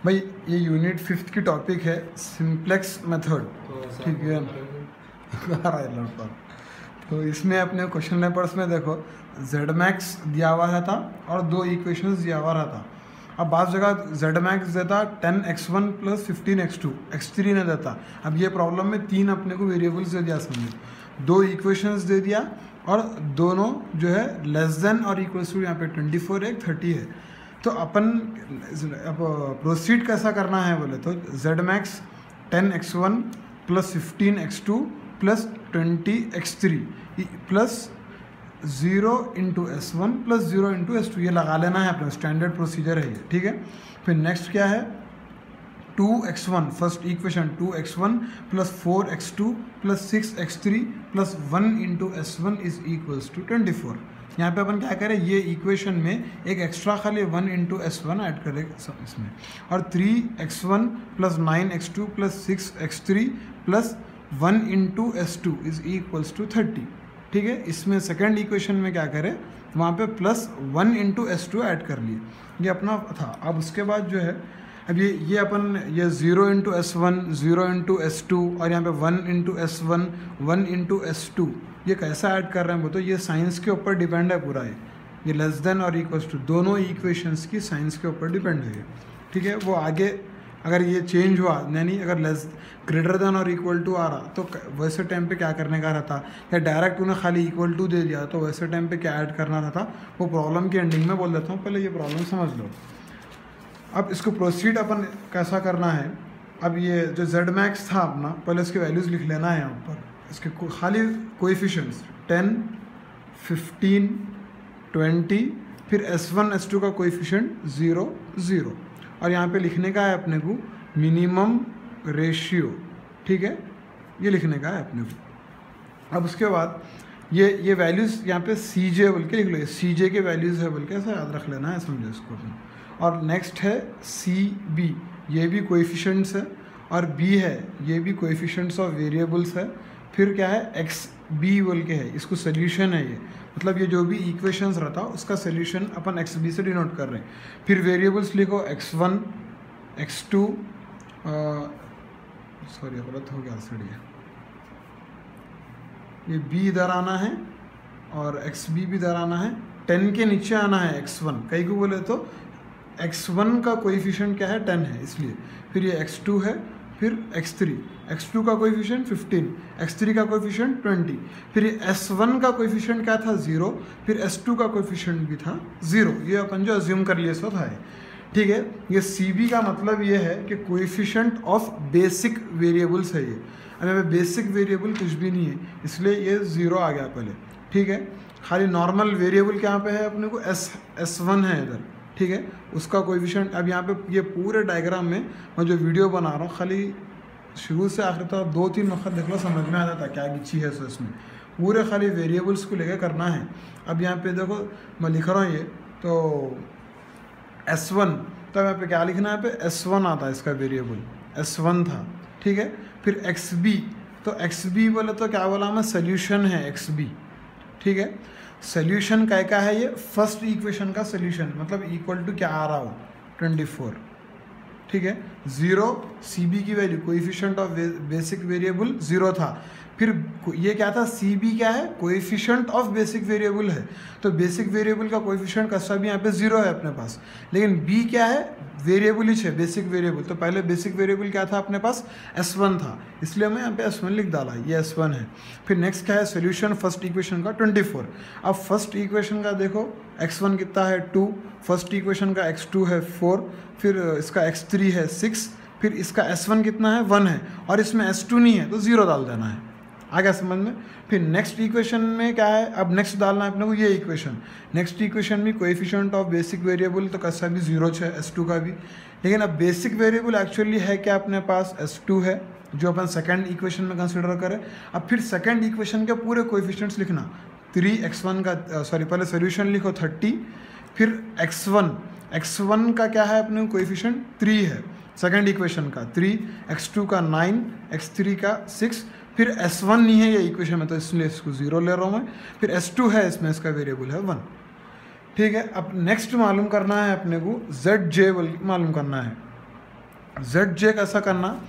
भाई ये यूनिट 5 की टॉपिक है सिंप्लेक्स मेथड, ठीक है। तो इसमें अपने क्वेश्चन पेपर्स में देखो जेड मैक्स दिया हुआ रहता और 2 इक्वेशंस दिया हुआ रहता। अब बात जगह जेड मैक्स देता 10x1 + 15x2, x3 नहीं देता। अब ये प्रॉब्लम में 3 अपने को वेरिएबल्स दे दिया, समझो 2 इक्वेशंस दे दिया और दोनों जो है लेस देन और इक्वल टू यहाँ पे 24 है 30 है। तो अपन अब प्रोसीड कैसा करना है बोले तो Z max 10x1 + 15x2 + 20x3 plus 0 × S1 + 0 × S2 ये लगा लेना है अपना, स्टैंडर्ड प्रोसीजर है ये, ठीक है। फिर नेक्स्ट क्या है 2x1, first equation 2x1 + 4x2 + 6x3 + 1 × S1 = 24। यहाँ पे अपन क्या करें, ये इक्वेशन में एक एक्स्ट्रा खाली 1 × S1 ऐड करें इसमें, और 3x1 + 9x2 + 6x3 + 1 × S2 = 30, ठीक है। इसमें सेकंड इक्वेशन में क्या करें, वहाँ पे +1 × S2 ऐड कर लिए, ये अपना था। अब उसके बाद जो है अब ये अपन ये 0 × S1 0 × S2 और यहाँ पे 1 × S1 1 × S2 ये कैसा ऐड कर रहे हैं वो तो ये साइंस के ऊपर डिपेंड है पूरा। ये लेस देन और इक्वल्स टू दोनों इक्वेशंस की साइंस के ऊपर डिपेंड है, ठीक है। वो आगे अगर ये चेंज हुआ यानी अगर लेस ग्रेटर देन और इक्वल टू आ रहा तो वैसे टाइम पे क्या करने का रहता, या डायरेक्ट उन्हें खाली इक्वल टू दे दिया तो वैसे टाइम पे क्या ऐड करना रहता, वो प्रॉब्लम की एंडिंग में बोल देता हूँ। पहले ये प्रॉब्लम समझ लो। अब इसको प्रोसीड अपन कैसा करना है, अब ये जो जेड मैक्स था अपना, पहले इसके वैल्यूज़ लिख लेना है यहाँ पर, इसके खाली कोएफिशिएंट्स 10 15 20, फिर S1 S2 का कोएफिशिएंट 0 0, और यहाँ पे लिखने का है अपने को मिनिमम रेशियो, ठीक है, ये लिखने का है अपने को। अब उसके बाद ये वैल्यूज़ यहाँ पे CJ बोल के लिख लो, CJ के वैल्यूज़ है बोल के ऐसा याद रख लेना है, समझो इसको। और नेक्स्ट है CB, ये भी कोएफिशिएंट्स है, और B है ये भी कोएफिशिएंट्स ऑफ वेरिएबल्स है। फिर क्या है XB बोल के है, इसको सोल्यूशन है ये, मतलब ये जो भी इक्वेशंस रहता उसका सोल्यूशन अपन XB से डिनोट कर रहे हैं। फिर वेरिएबल्स लिखो x1 x2 सॉरी गलत हो गया सर, ये B इधर आना है और XB भी इधर आना है, 10 के नीचे आना है x1, कई को बोले तो x1 का कोएफिशिएंट क्या है 10 है इसलिए। फिर ये x2 है, फिर x3, x2 का कोएफिशिएंट 15, x3 का कोएफिशिएंट 20, फिर ये S1 का कोएफिशिएंट क्या था 0, फिर S2 का कोएफिशिएंट भी था 0, ये अपन जो अज्यूम कर लिए सो था, ठीक है। ये CB का मतलब ये है कि कोएफिशिएंट ऑफ बेसिक वेरिएबल्स है ये। अब यहाँ पे बेसिक वेरिएबल कुछ भी नहीं है इसलिए ये 0 आ गया पहले, ठीक है। खाली नॉर्मल वेरिएबल क्या पे है अपने को S1 है इधर, ठीक है, उसका कोएफिशिएंट। अब यहाँ पे ये पूरे डायग्राम में मैं जो वीडियो बना रहा हूँ खाली शुरू से आखिर तक 2-3 वक्त देख लो, समझ में आ जाता क्या गिच्छी है सो इसमें, पूरे खाली वेरिएबल्स को लेकर करना है। अब यहाँ पे देखो मैं लिख रहा हूँ ये तो S1, तो यहाँ पे क्या लिखना है, पे S1 आता है, इसका वेरिएबल S1 था, ठीक है। फिर XB, तो XB बोले तो क्या बोला मैं, सोल्यूशन है XB, ठीक है। सोल्यूशन क्या है, ये फर्स्ट इक्वेशन का सोल्यूशन, मतलब इक्वल टू क्या आ रहा हो 24, ठीक है। 0 CB की value coefficient of basic variable 0 था। फिर ये क्या था, CB क्या है, कोएफिशिएंट ऑफ बेसिक वेरिएबल है, तो बेसिक वेरिएबल का कोएफिशिएंट कैसा भी यहाँ पे 0 है अपने पास, लेकिन B क्या है, वेरिएबल ही है बेसिक वेरिएबल, तो पहले बेसिक वेरिएबल क्या था अपने पास S1 था, इसलिए मैं यहाँ पे S1 लिख डाला, ये S1 है। फिर नेक्स्ट क्या है, सोल्यूशन फर्स्ट इक्वेशन का 24। अब फर्स्ट इक्वेशन का देखो x1 कितना है 2, फर्स्ट इक्वेशन का x2 है 4, फिर इसका x3 है 6, फिर इसका S1 कितना है 1 है, और इसमें S2 नहीं है तो 0 डाल देना है, आ गया समझ में। फिर नेक्स्ट इक्वेशन में क्या है, अब नेक्स्ट डालना है अपने को ये इक्वेशन, नेक्स्ट इक्वेशन में कोएफिशिएंट ऑफ बेसिक वेरिएबल तो कैसा भी 0 है, S2 का भी, लेकिन अब बेसिक वेरिएबल एक्चुअली है क्या अपने पास S2 है, जो अपन सेकंड इक्वेशन में कंसिडर करें। अब फिर सेकंड इक्वेशन के पूरे कोएफिशिएंट्स लिखना, 3x1 का सॉरी पहले सोल्यूशन लिखो 30, फिर x1 का क्या है अपने कोएफिशिएंट 3 है, सेकंड इक्वेशन का 3, x2 का 9, x3 का 6, फिर S1 नहीं है ये इक्वेशन में तो इसलिए इसको 0 ले रहा हूँ मैं, फिर S2 है इसमें इसका वेरिएबल है 1, ठीक है। अब नेक्स्ट मालूम करना है अपने को ZJ मालूम करना है, जेड जे कैसा करना,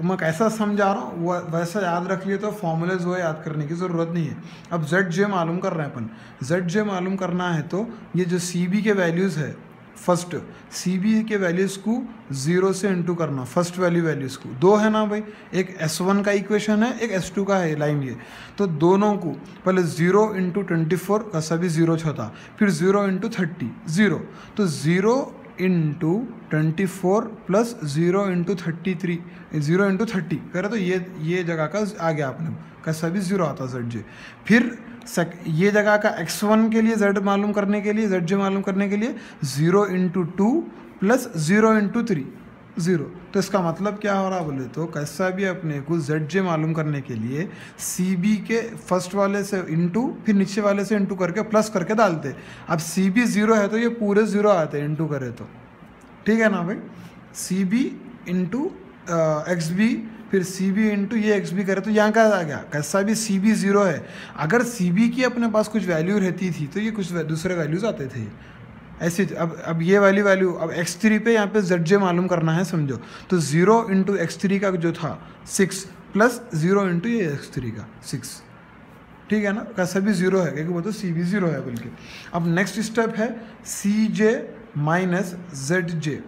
मैं कैसा समझा रहा हूँ वो वैसा याद रख लिए तो फॉर्मूलेज वो याद करने की ज़रूरत नहीं है। अब जेड जे मालूम कर रहे हैं अपन, जेड जे मालूम करना है तो ये जो सी बी के वैल्यूज़ है, फर्स्ट सी बी के वैल्यूज़ को 0 से इंटू करना, फर्स्ट वैल्यूज़ को दो है ना भाई, एक S1 का इक्वेशन है, एक S2 का है लाइन ये, तो दोनों को पहले 0 इंटू 24 का सभी 0 होता, फिर 0 इंटू 30 0, तो 0 इंटू 24 प्लस 0 इंटू 33 0 इंटू 30 करे तो ये जगह का आ गया अपने का सभी 0 आता जेड जे। फिर ये जगह का x1 के लिए z मालूम करने के लिए, zj मालूम करने के लिए 0 इंटू 2 प्लस 0 इंटू 3 0, तो इसका मतलब क्या हो रहा बोले तो कैसा भी अपने को zj मालूम करने के लिए cb के फर्स्ट वाले से इंटू फिर नीचे वाले से इंटू करके प्लस करके डालते। अब cb 0 है तो ये पूरे 0 आते हैं इंटू करे तो, ठीक है ना भाई। cb इंटू xb फिर सी बी इंटू ये एक्स बी करे तो यहाँ का आ गया, कैसा भी सी बी 0 है, अगर सी बी की अपने पास कुछ वैल्यू रहती थी तो ये कुछ दूसरे वैल्यूज़ आते थे ऐसे। अब ये वाली वैल्यू, अब x3 पे यहाँ पे जेड जे मालूम करना है समझो, तो 0 इंटू x3 का जो था 6 प्लस 0 इंटू ये x3 का 6, ठीक है ना, कैसा भी 0 है क्योंकि वो तो सी बी 0 है बल्कि। अब नेक्स्ट स्टेप है सी जे माइनस जेड जे,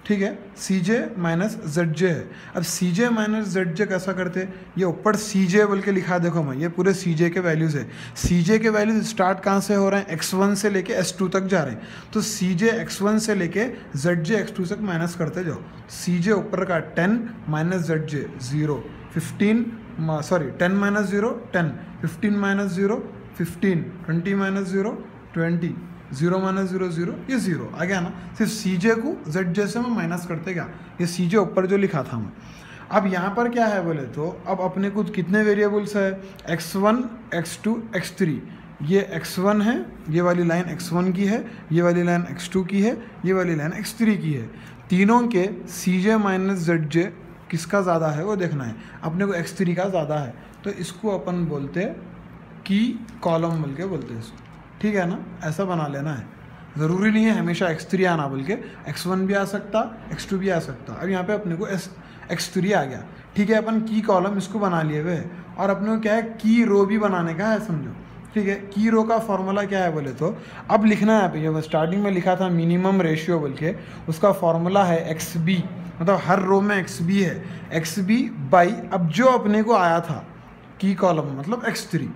ठीक है, सी जे माइनस जेड जे है। अब सी जे माइनस जेड जे कैसा करते, ये ऊपर सी जे बोल के लिखा देखो मैं, ये पूरे सी जे के वैल्यूज़ है। सी जे के वैल्यूज स्टार्ट कहाँ से हो रहे हैं, x1 से लेके s2 तक जा रहे हैं, तो सी जे x1 से लेके जेड जे x2 तक माइनस करते जाओ। सी जे ऊपर का 10 minus Z J 0, 15 sorry 10 minus 0 10, 15 minus 0 15, 20 minus 0 20, 0 minus 0 0, ये 0 आ गया ना। सिर्फ सी जे को जेड जे से मैं माइनस करते गया, ये सी जे ऊपर जो लिखा था मैं। अब यहाँ पर क्या है बोले तो अब अपने को कितने वेरिएबल्स है, x1 x2 x3, ये x1 है, ये वाली लाइन x1 की है, ये वाली लाइन x2 की है, ये वाली लाइन x3 की है। तीनों के सी जे माइनस जेड जे किसका ज़्यादा है वो देखना है, अपने को x3 का ज़्यादा है, तो इसको अपन बोलते की कॉलम बोल के बोलते हैं इसको, ठीक है ना, ऐसा बना लेना है। ज़रूरी नहीं है हमेशा x3 आना, बल्कि x1 भी आ सकता, x2 भी आ सकता। अब यहाँ पे अपने को x3 आ गया, ठीक है, अपन की कॉलम इसको बना लिए हुए है, और अपने को क्या है की रो भी बनाने का है समझो, ठीक है। की रो का फॉर्मूला क्या है बोले तो अब लिखना है, यहाँ पे ये स्टार्टिंग में लिखा था मिनिमम रेशियो बोल के, उसका फॉर्मूला है XB, मतलब हर रो में XB है, XB बाई अब जो अपने को आया था की कॉलम मतलब x3,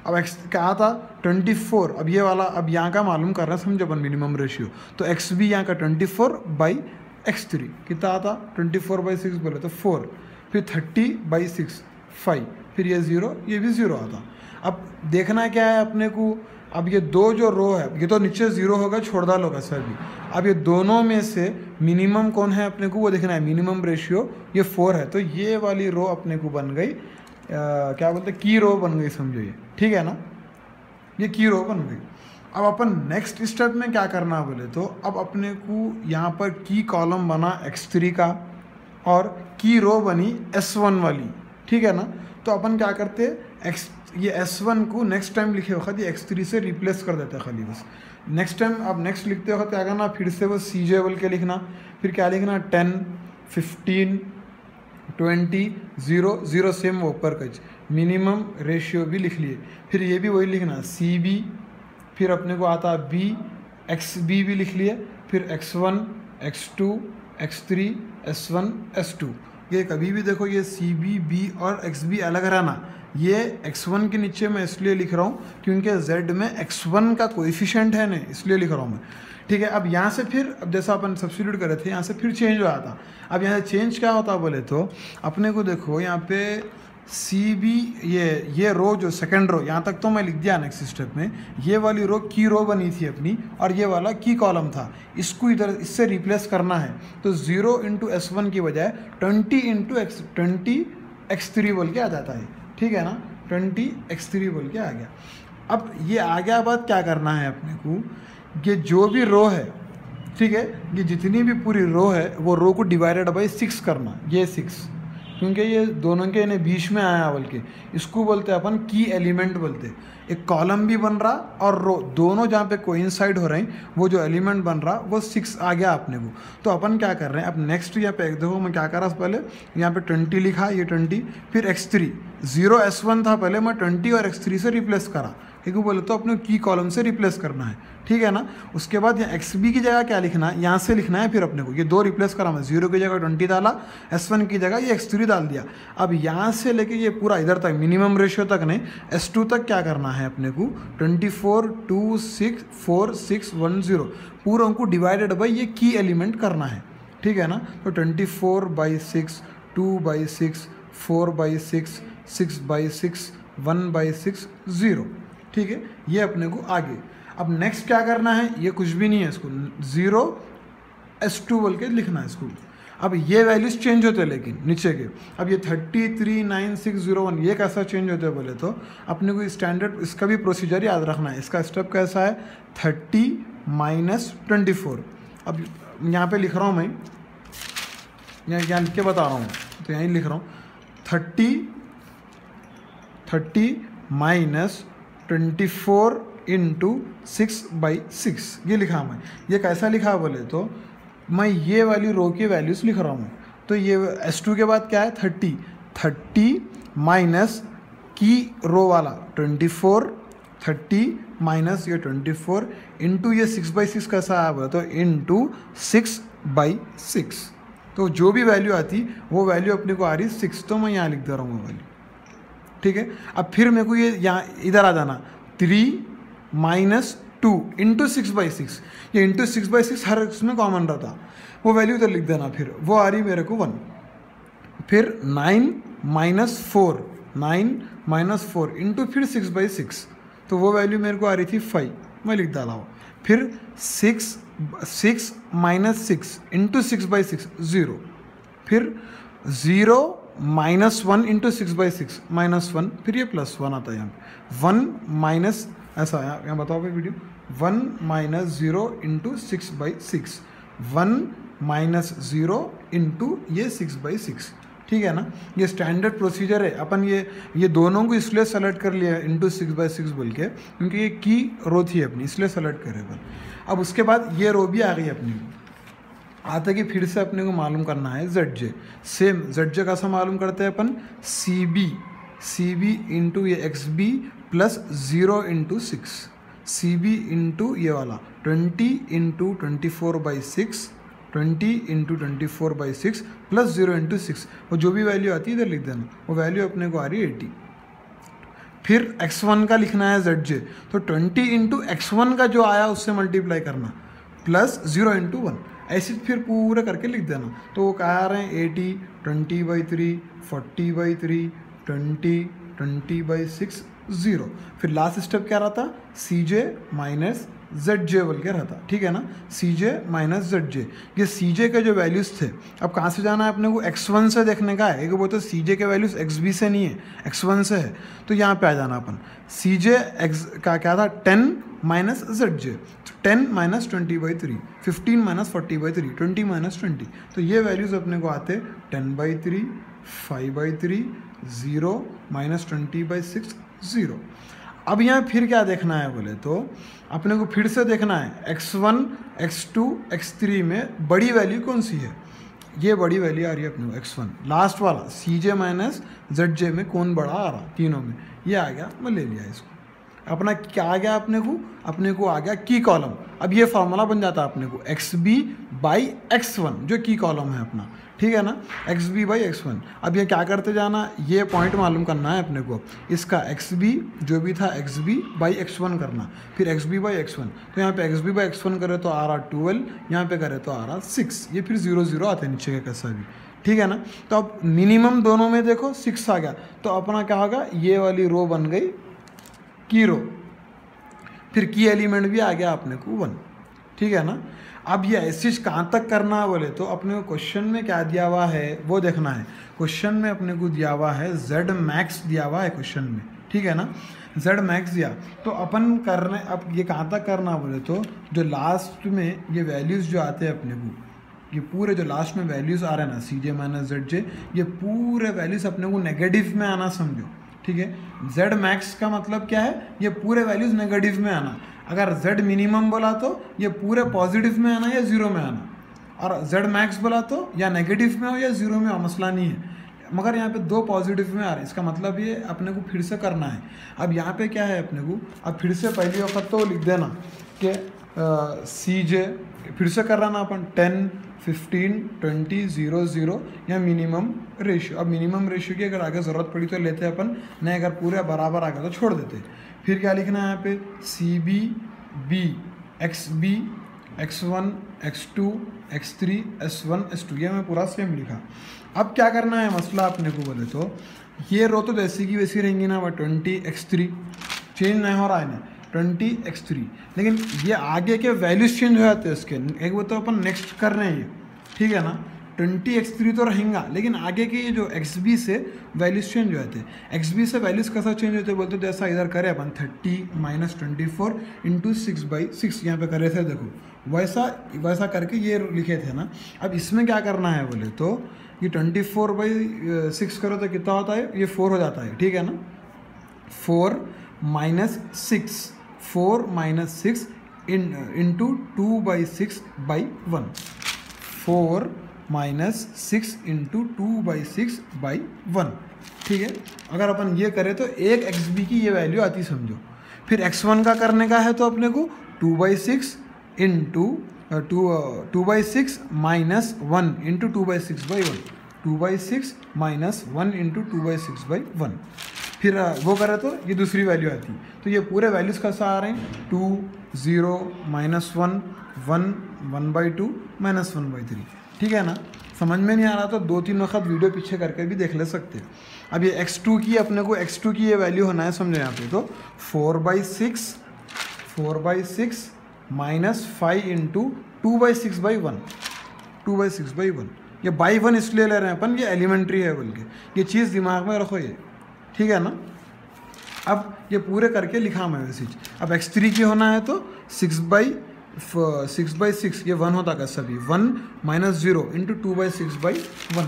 अब x क्या था 24, अब ये वाला अब यहाँ का मालूम कर रहे हैं समझो अपन मिनिमम रेशियो, तो XB यहाँ का 24 बाई x3 कितना आता 24 बाई 6 बोले तो 4, फिर 30 बाई 6 5, फिर ये 0 ये भी 0 आता। अब देखना क्या है अपने को, अब ये दो जो रो है, ये तो नीचे 0 होगा छोड़ डालो कैसा भी, अब ये दोनों में से मिनिमम कौन है अपने को वो देखना है, मिनिमम रेशियो ये 4 है, तो ये वाली रो अपने को बन गई क्या बोलते की रो बन गई समझो ये, ठीक है ना, ये की रो बन गई। अब अपन नेक्स्ट स्टेप में क्या करना बोले तो अब अपने को यहाँ पर की कॉलम बना x3 का और की रो बनी s1 वाली, ठीक है ना, तो अपन क्या करते ये s1 को नेक्स्ट टाइम लिखे वक्त ये x3 से रिप्लेस कर देते हैं खाली बस। नेक्स्ट टाइम अब नेक्स्ट लिखते वक्त क्या करना, फिर से वो सी जे बोल के लिखना, फिर क्या लिखना 10 15 20 0 0 सेम वो ऊपर कच मिनिमम रेशियो भी लिख लिए, फिर ये भी वही लिखना सी बी, फिर अपने को आता बी एक्स बी भी लिख लिए, फिर x1 x2 x3 s1 s2। ये कभी भी देखो ये सी बी बी और एक्स बी अलग रहना, ये x1 के नीचे मैं इसलिए लिख रहा हूँ क्योंकि z में x1 का कोएफिशिएंट है ना, इसलिए लिख रहा हूँ मैं, ठीक है। अब यहाँ से फिर अब जैसा अपन सब्स्टिट्यूट करे थे यहाँ से फिर चेंज हो आता। अब यहाँ से चेंज क्या होता बोले तो अपने को देखो यहाँ पे सी बी ये रो जो सेकंड रो यहाँ तक तो मैं लिख दिया नेक्स्ट स्टेप में, ये वाली रो की रो बनी थी अपनी और ये वाला की कॉलम था, इसको इधर इससे रिप्लेस करना है, तो 0 इंटू s1 की बजाय 20 इंटू x3 बोल के आ जाता है, ठीक है ना, 20 x3 बोल के आ गया। अब ये आ गया बाद क्या करना है अपने को, ये जो भी रो है, ठीक है, ये जितनी भी पूरी रो है वो रो को डिवाइडेड बाई 6 करना, ये 6 क्योंकि ये दोनों के इन्हें बीच में आया बल्कि इसको बोलते हैं अपन की एलिमेंट बोलते हैं। एक कॉलम भी बन रहा और रो दोनों जहाँ पे कोइंसाइड हो रहे हैं वो जो एलिमेंट बन रहा वो 6 आ गया अपने को। तो अपन क्या कर रहे हैं अब नेक्स्ट यहाँ पे देखो मैं क्या कर रहा पहले यहाँ पे 20 लिखा ये 20 फिर x3 0 S1 था पहले मैं 20 और x3 से रिप्लेस करा क्योंकि बोले तो अपने की कॉलम से रिप्लेस करना है ठीक है ना। उसके बाद यहाँ XB की जगह क्या लिखना है यहाँ से लिखना है फिर अपने को ये 2 रिप्लेस करा मैं 0 की जगह 20 डाला S1 की जगह ये x3 डाल दिया। अब यहाँ से लेके ये पूरा इधर तक मिनिमम रेशियो तक नहीं S2 तक क्या करना है अपने को 24 2 6 4 6 1 0 पूरों को डिवाइडेड बाई ये की एलिमेंट करना है ठीक है ना। तो 24/6 2/6 4/6 6/6 1/6 0 ठीक है ये अपने को आगे। अब नेक्स्ट क्या करना है ये कुछ भी नहीं है इसको 0 S2 बोल के लिखना है इसको। अब ये वैल्यूज चेंज होते हैं लेकिन नीचे के अब ये 339601 ये कैसा चेंज होते हैं बोले तो अपने को स्टैंडर्ड इसका भी प्रोसीजर याद रखना है। इसका स्टेप कैसा है 30 - 24। अब यहाँ पे लिख रहा हूँ मैं यहाँ लिख के बता रहा हूँ तो यहीं लिख रहा हूँ 30 - 24 × 6/6 ये लिखा मैं। ये कैसा लिखा बोले तो मैं ये वाली रो की वैल्यूज़ लिख रहा हूँ। तो ये S2 के बाद क्या है 30 माइनस की रो वाला 24 30 माइनस ये 24 इंटू ये 6/6 कैसा आया बोला तो इंटू 6/6। तो जो भी वैल्यू आती वो वैल्यू अपने को आ रही 6 तो मैं यहाँ लिख दे रहा हूँ वैल्यू ठीक है। अब फिर मेरे को ये यहाँ इधर आ जाना 3 - 2 इंटू 6/6 ये इंटू 6/6 हर इसमें कॉमन रहता वो वैल्यू इधर लिख देना फिर वो आ रही मेरे को 1। फिर 9 - 4 इंटू फिर 6/6 तो वो वैल्यू मेरे को आ रही थी 5 मैं लिख डाला हूँ। फिर 6 - 6 इंटू 6/6 0 फिर 0 -1 इंटू 6/6 -1 फिर ये +1 आता है यहाँ पे 1 माइनस ऐसा यहाँ बताओ भाई वीडियो 1 - 0 इंटू 6/6 1 - 0 इंटू ये 6/6 ठीक है ना। ये स्टैंडर्ड प्रोसीजर है अपन ये दोनों को इसलिए सेलेक्ट कर लिया इंटू 6/6 बोल के क्योंकि ये की रो थी अपनी इसलिए सेलेक्ट करे अपन। अब उसके बाद ये रो भी आ गई अपनी आता कि फिर से अपने को मालूम करना है ZJ सेम ZJ कैसा मालूम करते हैं अपन CB इंटू ये XB plus 0 into 6 CB into ये वाला 20 इंटू 24/6 20 इंटू 24/6 प्लस 0 इंटू 6 वो जो भी वैल्यू आती है इधर लिख देना वो वैल्यू अपने को आ रही है 80। फिर x1 का लिखना है ZJ तो 20 इंटू x1 का जो आया उससे मल्टीप्लाई करना प्लस 0 इंटू 1 ऐसे फिर पूरा करके लिख देना। तो वो क्या आ रहे हैं 80 20/3 40/3 20 20/6 0। फिर लास्ट स्टेप क्या रहता CJ माइनस ZJ बोल के रहता ठीक है ना CJ माइनस ZJ। ये CJ के जो वैल्यूज़ थे अब कहाँ से जाना है अपने को x1 से देखने का है। एक वो तो CJ के वैल्यूज़ XB से नहीं है x1 से है तो यहाँ पे आ जाना अपन CJ x का क्या था 10 माइनस ZJ 10 - 20/3 15 - 40/3 20 - 20 तो ये वैल्यूज़ अपने को आते 10/3 5/3 0 - 20/6 0। अब यहाँ फिर क्या देखना है बोले तो अपने को फिर से देखना है x1 x2 x3 में बड़ी वैल्यू कौन सी है। ये बड़ी वैल्यू आ रही है अपने को x1 लास्ट वाला CJ माइनस ZJ में कौन बड़ा आ रहा तीनों में ये आ गया मैं ले लिया इसको। अपना क्या आ गया अपने को आ गया की कॉलम। अब ये फार्मूला बन जाता है अपने को XB/x1 जो की कॉलम है अपना ठीक है ना XB/x1। अब ये क्या करते जाना ये पॉइंट मालूम करना है अपने को इसका XB जो भी था XB/x1 करना फिर XB/x1 तो यहाँ पे XB/x1 करे तो आ रहा 12 यहाँ पे करे तो आ रहा 6 ये फिर 0 0 आते हैं नीचे के कैसा भी ठीक है ना। तो अब मिनिमम दोनों में देखो 6 आ गया तो अपना क्या होगा ये वाली रो बन गई की रो फिर की एलिमेंट भी आ गया अपने को 1 ठीक है ना। अब ये ऐसी कहाँ तक करना है बोले तो अपने को क्वेश्चन में क्या दिया हुआ है वो देखना है। क्वेश्चन में अपने को दिया हुआ है Z मैक्स दिया हुआ है क्वेश्चन में ठीक है ना Z मैक्स दिया तो अपन करने अब ये कहाँ तक करना बोले तो जो लास्ट में ये वैल्यूज़ जो आते हैं अपने को ये पूरे जो लास्ट में वैल्यूज़ आ रहे हैं ना सी जे माइनस जेड जे, ये पूरे वैल्यूज़ अपने को नेगेटिव में आना समझो, ठीक है। जेड मैक्स का मतलब क्या है, ये पूरे वैल्यूज़ नेगेटिव में आना। अगर जेड मिनिमम बोला तो ये पूरे पॉजिटिव में आना या ज़ीरो में आना, और जेड मैक्स बोला तो या नेगेटिव में हो या ज़ीरो में हो, मसला नहीं है। मगर यहाँ पे दो पॉजिटिव में आ रहे हैं, इसका मतलब ये अपने को फिर से करना है। अब यहाँ पे क्या है अपने को, अब फिर से पहली वक्त तो लिख देना कि सी जे, फिर से कर रहा ना अपन 10, 15, 20, 0, 0 या मिनिमम रेशियो। अब मिनिमम रेशियो की अगर आगे ज़रूरत पड़ी तो लेते हैं अपन, नहीं अगर पूरे बराबर आ गया तो छोड़ देते। फिर क्या लिखना है यहाँ पे, C B B X B x1 x2 x3 s1 s2, ये मैं पूरा सेम लिखा। अब क्या करना है मसला अपने को बोले तो, ये रो तो जैसी की वैसी रहेंगी ना, 20x3 चेंज नहीं हो रहा है ना, 20x3, लेकिन ये आगे के वैल्यूज चेंज हो जाते हैं इसके। एक वो तो अपन नेक्स्ट कर रहे हैं ये, ठीक है ना, 20x3 तो रहेगा, लेकिन आगे के ये जो xb से वैल्यूज चेंज हो जाते हैं। xb से वैल्यूज कैसा चेंज होते हैं बोलते, जैसा इधर करे अपन 30 - 24 × 6/6 यहाँ पे करे थे, देखो वैसा करके ये लिखे थे ना। अब इसमें क्या करना है बोले तो, ये 24/6 करो तो कितना होता है, ये 4 हो जाता है, ठीक है ना। 4 - 6 इंटू 2/6/1, 4 - 6 इंटू 2/6/1, ठीक है। अगर अपन ये करें तो एक xb की ये वैल्यू आती समझो। फिर x1 का करने का है तो अपने को 2/6 into 2/6 minus 1 into 2/6/1, 2/6 minus 1 into 2/6/1। फिर वो करे तो ये दूसरी वैल्यू आती। तो ये पूरे वैल्यूज़ कैसा आ रहे हैं, 2, 0, -1, 1, 1/2, -1/3, ठीक है ना। समझ में नहीं आ रहा तो 2-3 वक्त वीडियो पीछे करके भी देख ले सकते हैं। अब ये x2 की अपने को x2 की ये वैल्यू होना है समझो यहाँ पे, तो 4/6 माइनस 5 इंटू 2/6/1, 2/6/1। ये बाई 1 इसलिए ले रहे हैं अपन, ये एलिमेंट्री है बोल के, ये चीज़ दिमाग में रखो ये, ठीक है ना। अब ये पूरे करके लिखा मैं वैसे। अब x3 की होना है तो 6/6, ये 1 होता है सभी, 1 - 0 इंटू 2/6/1।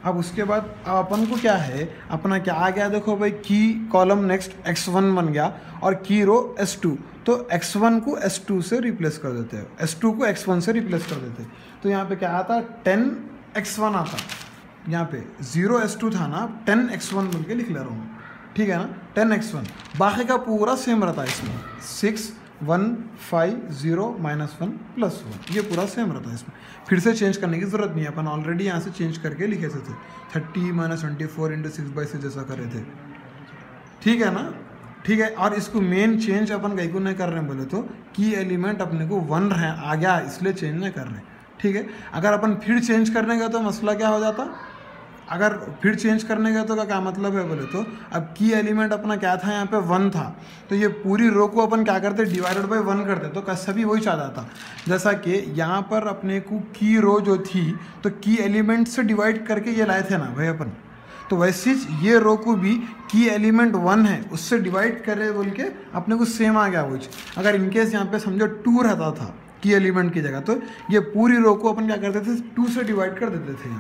अब उसके बाद अपन को क्या है, अपना क्या आ गया देखो भाई, की कॉलम नेक्स्ट x1 बन गया और की रो s2, तो x1 को s2 से रिप्लेस कर देते हैं, s2 को x1 से रिप्लेस कर देते हैं। तो यहाँ पे क्या आता, 10x1 आता, यहाँ पे 0s2 था ना, 10x1 बोल के लिख ले रहा हूँ, ठीक है ना, 10x1। बाकी का पूरा सेम रहता है इसमें, 6, 1, 5, 0, -1 + 1, ये पूरा सेम रहता है इसमें। फिर से चेंज करने की ज़रूरत नहीं है, अपन ऑलरेडी यहाँ से चेंज करके लिखे थे 30 - 24 × 6/6 जैसा करे थे, ठीक है ना, ठीक है। और इसको मेन चेंज अपन कहीं को नहीं कर रहे हैं बोले तो, की एलिमेंट अपने को 1 रहे आ गया इसलिए चेंज नहीं कर रहे, ठीक है। अगर अपन फिर चेंज करने का तो मसला क्या हो जाता, अगर फिर चेंज करने का तो क्या मतलब है बोले तो, अब की एलिमेंट अपना क्या था यहाँ पे 1 था, तो ये पूरी रो को अपन क्या करते, /1 करते, तो सभी वही चाह जाता। जैसा कि यहाँ पर अपने को की रो जो थी तो की एलिमेंट से डिवाइड करके ये लाए थे ना भाई अपन, तो वैसे ये रो को भी की एलिमेंट 1 है उससे डिवाइड करे बोल के अपने को सेम आ गया वो। अगर इनकेस यहाँ पे समझो 2 रहता था की एलिमेंट की जगह, तो ये पूरी रो को अपन क्या करते थे, 2 से डिवाइड कर देते थे।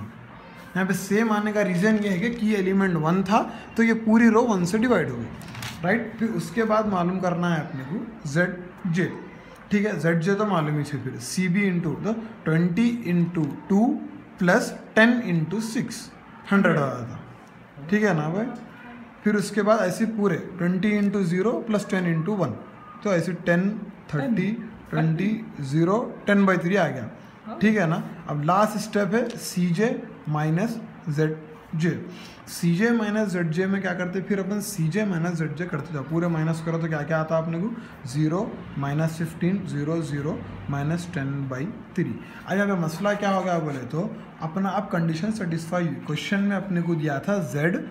यहाँ पे सेम आने का रीज़न ये है कि की एलिमेंट 1 था तो ये पूरी रो 1 से डिवाइड हो गई, राइट। फिर उसके बाद मालूम करना है अपने को ZJ, ठीक है, ZJ तो मालूम ही है। फिर CB इंटू तो 20 × 2 + 10 × 6, 100 आ रहा था, ठीक है ना भाई। फिर उसके बाद ऐसे पूरे 20 × 0 + 10 × 1, तो ऐसे 10, 30, 20, 0, 10/3 आ गया, ठीक है ना। अब लास्ट स्टेप है CJ - ZJ। CJ - ZJ में क्या करते, फिर अपन CJ - ZJ करते जाओ, पूरे माइनस करो तो क्या क्या आता अपने को, 0, -15, 0, 0, -10/3। अब यहाँ पे मसला क्या होगा बोले तो, अपना अब कंडीशन सेटिस्फाई हुई। क्वेश्चन में अपने को दिया था Z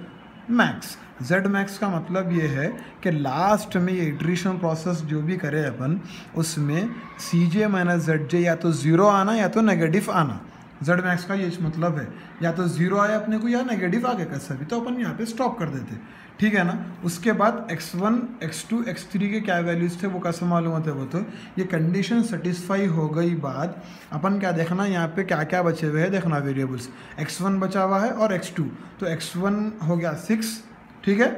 मैक्स का मतलब ये है कि लास्ट में ये इटरेशन प्रोसेस जो भी करे अपन, उसमें CJ - ZJ या तो 0 आना या तो नेगेटिव आना, जेड मैक्स का ये मतलब है, या तो जीरो आए अपने को या नेगेटिव आ गया कैसा भी, तो अपन यहाँ पे स्टॉप कर देते, ठीक है ना। उसके बाद x1 x2 x3 के क्या वैल्यूज थे वो कैसे मालूम होते हैं, वो तो ये कंडीशन सेटिस्फाई हो गई बाद अपन क्या देखना, यहाँ पे क्या क्या बचे हुए हैं देखना वेरिएबल्स। x1 बचा हुआ है और x2, तो x1 हो गया 6, ठीक है,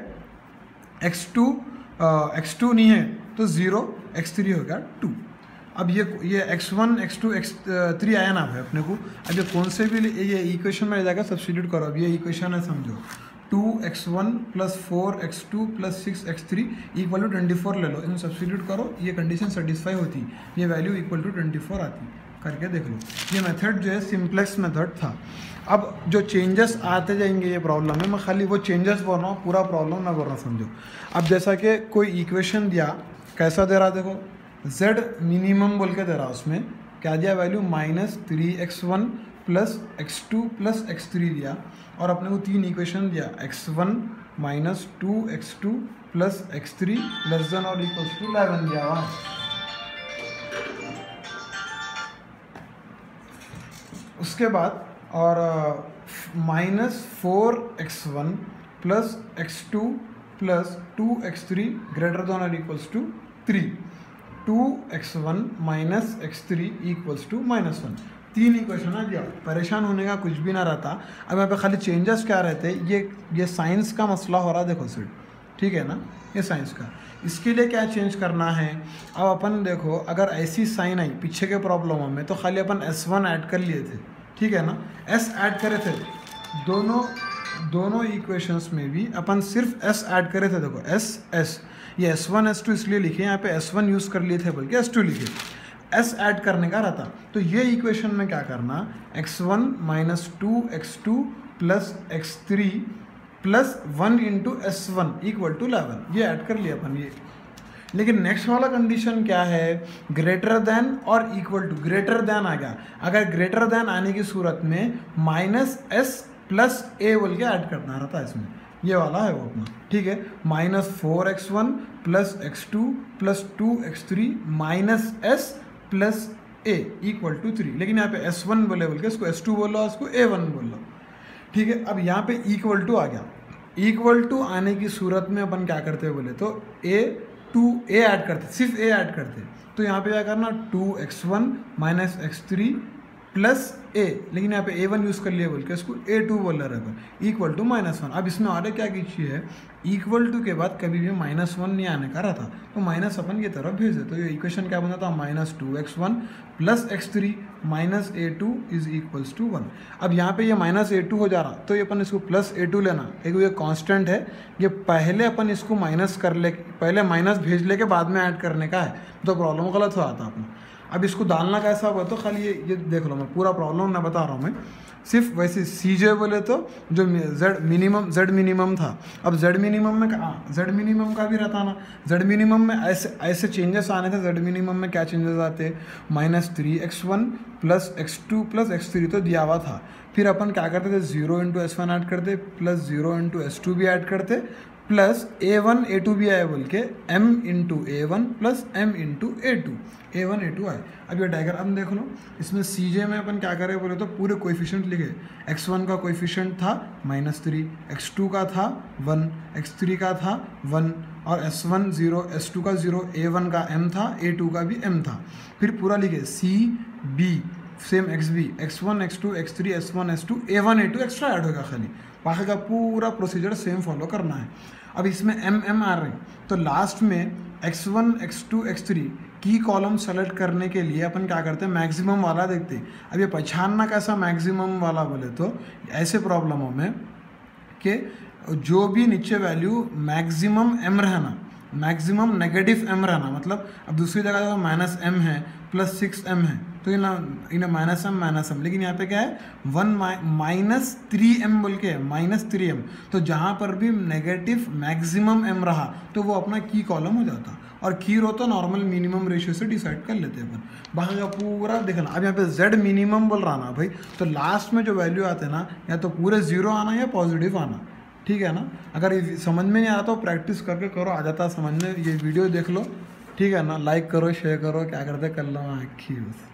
x2 नहीं है तो 0, x3 हो गया 2। अब ये x1 x2 x3 आया ना है अपने को, अब ये कौन से भी ये इक्वेशन में जाएगा सब्स्टिट्यूट करो। अब ये इक्वेशन है समझो, 2x1 + 4x2 + 6x3 = 24 ले लो, इसमें सब्स्टिट्यूट करो, ये कंडीशन सेटिस्फाई होती, ये वैल्यू = 24 आती, करके देख लो। ये मेथड जो है सिंपलेक्स मेथड था। अब जो चेंजेस आते जाएंगे ये प्रॉब्लम में, मैं खाली वो चेंजेस बोल रहा हूँ, पूरा प्रॉब्लम ना बोल रहा समझो। अब जैसा कि कोई इक्वेशन दिया, कैसा दे रहा देखो, z मिनिमम बोल के दे रहा, उसमें क्या दिया वैल्यू -3x1 + x2 + x3 दिया, और अपने को 3 इक्वेशन दिया, x1 - 2x2 + x3 <= 11 दिया हुआ। उसके बाद और -4x1 + x2 + 2x3 > 3, 2x1 - x3 = -1, 3 equation आ गया। परेशान होने का कुछ भी ना रहता। अब यहाँ पे खाली चेंजेस क्या रहते, ये साइंस का मसला हो रहा देखो सिर्फ, ठीक है ना, ये साइंस का। इसके लिए क्या चेंज करना है, अब अपन देखो अगर ऐसी साइन आई पीछे के प्रॉब्लमों में तो खाली अपन s1 ऐड कर लिए थे, ठीक है ना, s ऐड करे थे, दोनों इक्वेशंस में भी अपन सिर्फ s ऐड करे थे। देखो s ये s1 s2 इसलिए लिखे, यहाँ पे s1 यूज़ कर लिए थे बल्कि s2 लिखे, s ऐड करने का रहता। तो ये इक्वेशन में क्या करना, x1 - 2x2 + x3 + 1 × s1 = 11, ये ऐड कर लिया अपन ये। लेकिन नेक्स्ट वाला कंडीशन क्या है, ग्रेटर देन और इक्वल टू, ग्रेटर देन आ गया। अगर ग्रेटर देन आने की सूरत में -s + a बोल के ऐड करना रहता है इसमें, ये वाला है वो अपना, ठीक है। -4x1 + x2 + 2x3 - s + a = 3, लेकिन यहाँ पे s1 बोल के इसको s2 बोलो, इसको a1 बोलो, ठीक है। अब यहाँ पे इक्वल टू आ गया, इक्वल टू आने की सूरत में अपन क्या करते हैं बोले तो a ऐड करते, सिर्फ a ऐड करते, तो यहाँ पे क्या करना 2x1 - x3 + a, लेकिन यहाँ पे a1 यूज़ कर लिया बोल के इसको a2 बोल रहा है, = -1। अब इसमें और क्या कीजिए, इक्वल टू के बाद कभी भी -1 नहीं आने का रहता, तो माइनस अपन की तरफ भेज दे, तो ये इक्वेशन क्या बना था, -2x1 + x3 - a2 = 1। अब यहाँ पे ये -a2 हो जा रहा, तो ये अपन इसको +a2 लेना, एक ये कांस्टेंट है, ये पहले अपन इसको माइनस कर ले, पहले माइनस भेज ले के बाद में ऐड करने का है, तो प्रॉब्लम गलत हो आता अपना। अब इसको डालना कैसा होगा, तो खाली ये देख लो, मैं पूरा प्रॉब्लम ना बता रहा हूँ मैं, सिर्फ वैसे CJ बोले तो जो Z मिनिमम था, अब Z मिनिमम में Z मिनिमम का भी रहता ना, Z मिनिमम में ऐसे चेंजेस आने थे। Z मिनिमम में क्या चेंजेस आते, -3x1 + x2 + x3 तो दिया हुआ था, फिर अपन क्या करते थे 0 × s1 ऐड करते, +0 × s2 भी ऐड करते, प्लस a1 a2 भी आया बोल के m × a1 + m × a2, a1 a2 आए। अब ये डायग्राम देख लो, इसमें CJ में अपन क्या करें बोले तो पूरे कोएफिशिएंट लिखे, x1 का कोएफिशिएंट था -3, x2 का था 1, x3 का था 1, और s1 0, s2 का 0, a1 का m था, a2 का भी m था, फिर पूरा लिखे CB same XB, x1 x2 x3 s1 s2 a1 a2 extra add होगा, खाली बाकी का पूरा प्रोसीजर सेम फॉलो करना है। अब इसमें m आ रहे हैं, तो लास्ट में x1 x2 x3 की कॉलम सेलेक्ट करने के लिए अपन क्या करते हैं, मैक्सिमम वाला देखते हैं। अब ये पहचानना कैसा मैक्सिमम वाला बोले तो ऐसे प्रॉब्लमों में कि जो भी नीचे वैल्यू मैक्सिमम m रहना, मैक्सिमम नेगेटिव m रहना, मतलब अब दूसरी जगह -m है +6m है, तो इन्हें -m, लेकिन यहाँ पे क्या है 1 -3m बोल के है, -3m, तो जहाँ पर भी नेगेटिव मैक्सिमम m रहा तो वो अपना की कॉलम हो जाता, और की रो तो नॉर्मल मिनिमम रेशियो से डिसाइड कर लेते हैं अपन, बाकी का पूरा देखना। अब यहाँ पे z मिनिमम बोल रहा ना भाई, तो लास्ट में जो वैल्यू आते हैं ना, या तो पूरे 0 आना या पॉजिटिव आना, ठीक है ना। अगर ये समझ में नहीं आ रहा तो प्रैक्टिस करके करो, आ जाता समझ में, ये वीडियो देख लो, ठीक है ना, लाइक करो, शेयर करो, क्या करते कर लो आखी बस।